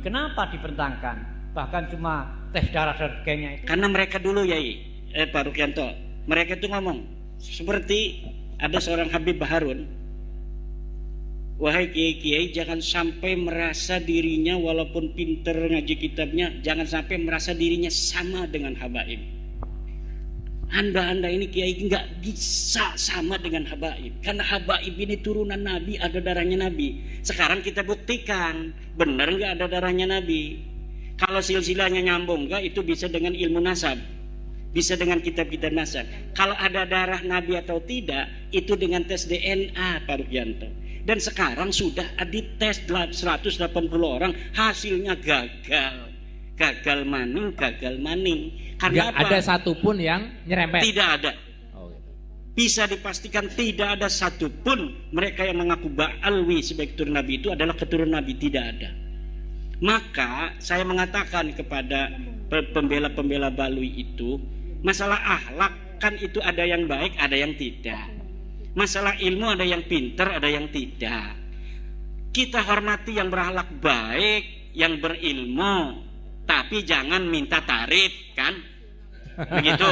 Kenapa dipertentangkan? Bahkan cuma tes darah dan sebagainya itu. Karena mereka dulu Pak Rukianto, mereka itu ngomong seperti ada seorang Habib Baharun, wahai kiai-kiai, jangan sampai merasa dirinya walaupun pinter ngaji kitabnya, jangan sampai merasa dirinya sama dengan habaib. Anda ini kiai nggak bisa sama dengan habaib, karena habaib ini turunan Nabi, ada darahnya Nabi. Sekarang kita buktikan benar nggak ada darahnya Nabi. Kalau silsilahnya nyambung nggak, itu bisa dengan ilmu nasab, bisa dengan kitab-kitab nasab. Kalau ada darah Nabi atau tidak, itu dengan tes DNA, Pak Rukianto. Dan sekarang sudah dites 180 orang, hasilnya gagal maning. Karena nggak ada satupun yang nyerempet. Tidak ada. Bisa dipastikan tidak ada satupun mereka yang mengaku Ba'alwi sebagai keturunan Nabi itu adalah keturunan Nabi, tidak ada. Maka saya mengatakan kepada pembela-pembela Balwi itu, masalah akhlak kan itu ada yang baik, ada yang tidak. Masalah ilmu ada yang pintar, ada yang tidak. Kita hormati yang berakhlak baik, yang berilmu, tapi jangan minta tarif, kan? Begitu.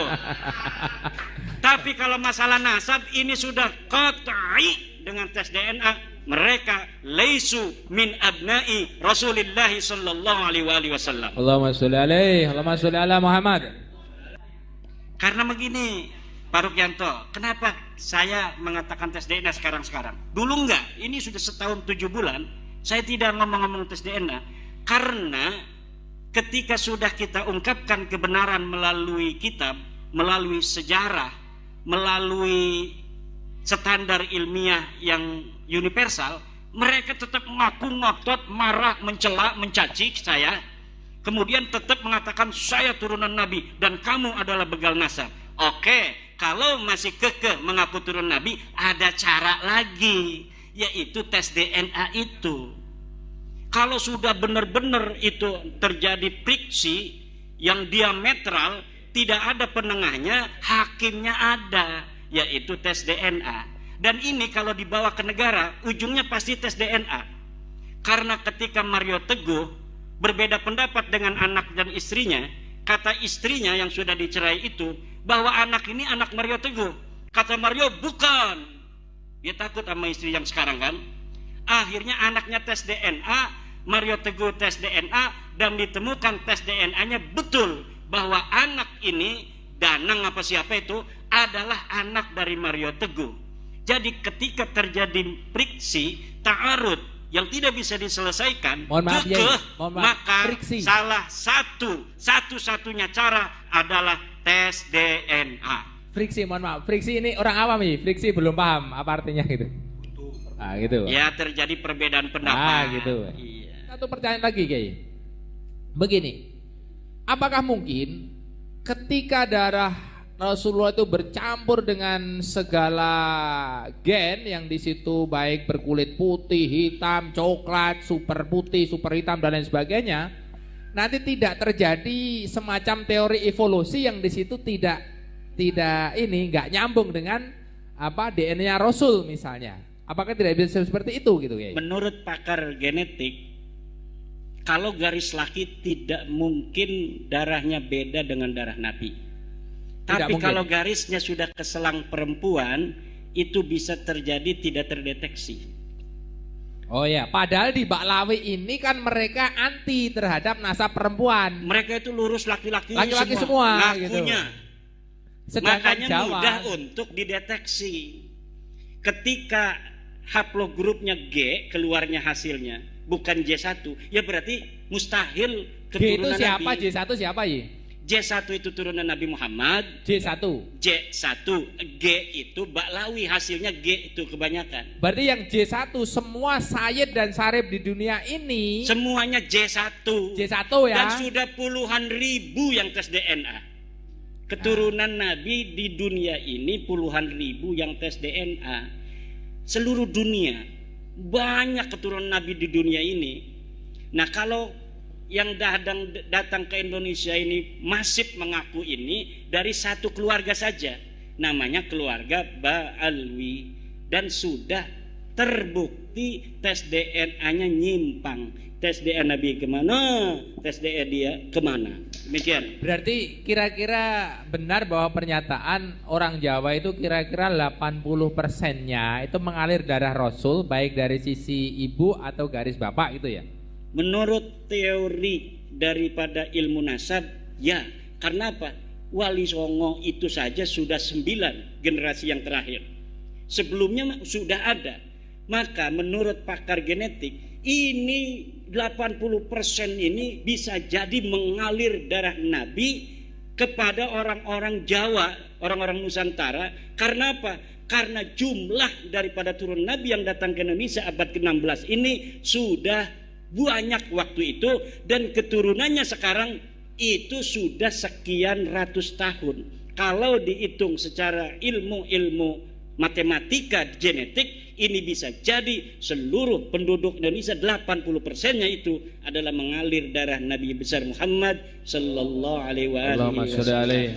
Tapi kalau masalah nasab ini sudah qat'i dengan tes DNA, mereka laisu min abna'i Rasulillah sallallahu alaihi wasallam. Allahumma sholli alaihi, Allahumma sholli ala Muhammad. Karena begini, Pak Rukianto, kenapa saya mengatakan tes DNA sekarang? Dulu enggak, ini sudah setahun 7 bulan saya tidak ngomong-ngomong tes DNA. Karena ketika sudah kita ungkapkan kebenaran melalui kitab, melalui sejarah, melalui standar ilmiah yang universal, mereka tetap mengaku ngotot, marah, mencela, mencaci saya, kemudian tetap mengatakan saya turunan Nabi dan kamu adalah begal nasab. Oke, kalau masih kekeh mengaku turun Nabi, ada cara lagi, yaitu tes DNA itu. Kalau sudah benar-benar itu terjadi friksi yang diametral, tidak ada penengahnya, hakimnya ada, yaitu tes DNA. Dan ini kalau dibawa ke negara, ujungnya pasti tes DNA. Karena ketika Mario Teguh berbeda pendapat dengan anak dan istrinya, kata istrinya yang sudah dicerai itu, bahwa anak ini anak Mario Teguh. Kata Mario, bukan. Dia takut sama istri yang sekarang kan. Akhirnya anaknya tes DNA, Mario Teguh tes DNA, dan ditemukan tes DNA-nya betul bahwa anak ini, Danang apa siapa itu, adalah anak dari Mario Teguh. Jadi ketika terjadi friksi, ta'arud yang tidak bisa diselesaikan, maka friksi. Salah satu-satunya cara adalah tes DNA. Friksi, mohon maaf, friksi ini orang awam nih, friksi belum paham apa artinya gitu. Gitu. Ya terjadi perbedaan pendapat. Gitu. Iya. Satu pertanyaan lagi, Kiai. Begini, apakah mungkin ketika darah Rasulullah itu bercampur dengan segala gen yang di situ baik berkulit putih, hitam, coklat, super putih, super hitam dan lain sebagainya, nanti tidak terjadi semacam teori evolusi yang di situ tidak nggak nyambung dengan apa DNA Rasul misalnya. Apakah tidak bisa seperti itu gitu, Kiai? Menurut pakar genetik, kalau garis laki tidak mungkin darahnya beda dengan darah Nabi. Tapi kalau garisnya sudah ke selang perempuan, itu bisa terjadi tidak terdeteksi. Oh ya, padahal di Baklawi ini kan mereka anti terhadap nasab perempuan. Mereka itu lurus laki-laki semua ngakunya. Gitu. Sedangkan makanya Jawa mudah untuk dideteksi. Ketika haplogrupnya G keluarnya hasilnya bukan J1, ya berarti mustahil keturunan G itu siapa? Nabi. J1 siapa ya? J1 itu turunan Nabi Muhammad. J1. G itu Baklawi, hasilnya G itu kebanyakan. Berarti yang J1 semua Sayyid dan Sarib di dunia ini semuanya J1 ya. Dan sudah puluhan ribu yang tes DNA. Keturunan Nabi di dunia ini puluhan ribu yang tes DNA. Seluruh dunia banyak keturunan Nabi di dunia ini. Nah kalau yang datang ke Indonesia ini masif mengaku ini dari satu keluarga saja, namanya keluarga Ba'alwi, dan sudah terbukti tes DNA-nya nyimpang. Tes DNA Nabi kemana, tes DNA dia kemana. Demikian. Berarti kira-kira benar bahwa pernyataan orang Jawa itu kira-kira 80%-nya itu mengalir darah Rasul, baik dari sisi ibu atau garis bapak gitu ya? Menurut teori daripada ilmu nasab, ya. Karena apa? Wali Songo itu saja sudah 9 generasi yang terakhir. Sebelumnya sudah ada. Maka menurut pakar genetik, ini 80% ini bisa jadi mengalir darah Nabi kepada orang-orang Jawa, orang-orang Nusantara. Karena apa? Karena jumlah daripada turun Nabi yang datang ke Indonesia abad ke-16 ini sudah banyak waktu itu, dan keturunannya sekarang itu sudah sekian ratus tahun. Kalau dihitung secara ilmu matematika genetik, ini bisa jadi seluruh penduduk Indonesia 80%-nya itu adalah mengalir darah Nabi besar Muhammad sallallahu alaihi wasallam.